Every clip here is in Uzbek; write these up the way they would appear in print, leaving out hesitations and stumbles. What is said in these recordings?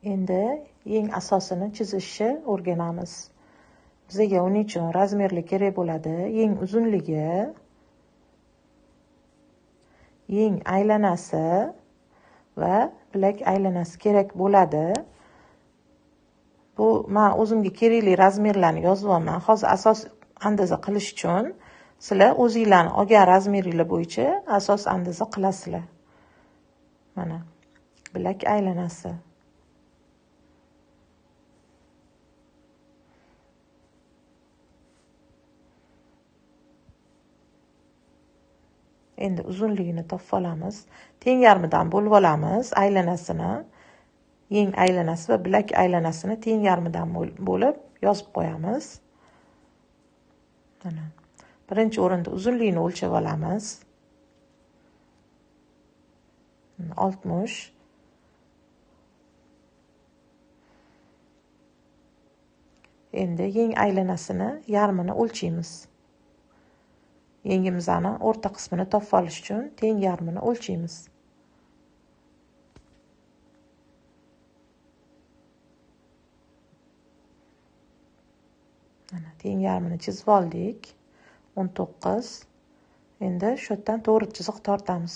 Endi eng asosini chizishni o'rganamiz. Bizga uning uchun razmerli kerak bo'ladi. Eng uzunligi, eng aylanasi va bilak aylanasi kerak bo'ladi. Bu men o'zimga kerakli razmerlarni yozyapman. Hozir asos andoza qilish uchun sizlar o'zinglarning olgan razmeringlar bo'yicha asos andoza qilasizlar. Mana bilak aylanasi. Endi uzunligini topib olamiz. Teng yarmidan bo'lib olamiz aylanasini. Yeng aylanasi va bilak aylanasini teng yarmidan bo'lib yozib qo'yamiz. Mana. Birinchi o'rinda uzunligini o'lchab olamiz. 60. Endi yeng aylanasini yarmini o'lchaymiz. Yengimizni o'rta qismini topib olish uchun teng yarmini o'lchaymiz. Mana teng yarmini chizib oldik. 19. Endi shu yerdan to'g'ri chiziq tortamiz.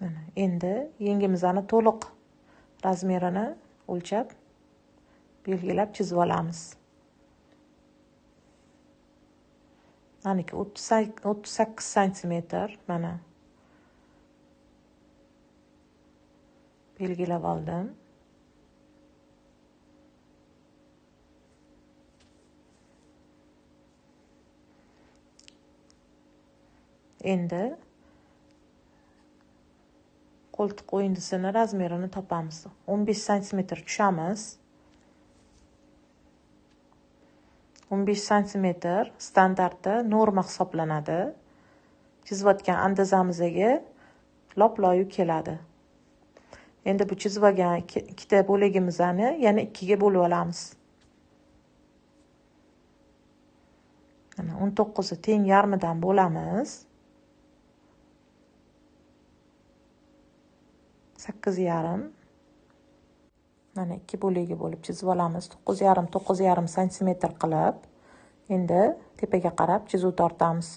Mana endi yengimizni to'liq razmerini o'lchab belgilab chizib olamiz. Maniki 38 sm mana belgilab oldim. Endi qo'ltiq o'yindisini razmerini topamiz. 15 sm tushamiz. 15 sm standartda norma hisoblanadi. Chizayotgan andazamizga lop-loyu keladi. Endi bu chizib olgan ikkita bo'lagimizni yana ikkiga bo'lib olamiz. Mana 19 ni teng yarmidan bo'lamiz. 8,5. Mana ikki bo'lakga bo'lib chizib olamiz. 9,5 sm qilib. Endi tepaga qarab chizuv tortamiz.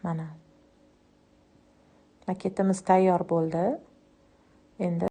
Mana maketimiz tayyor bo'ldi. Endi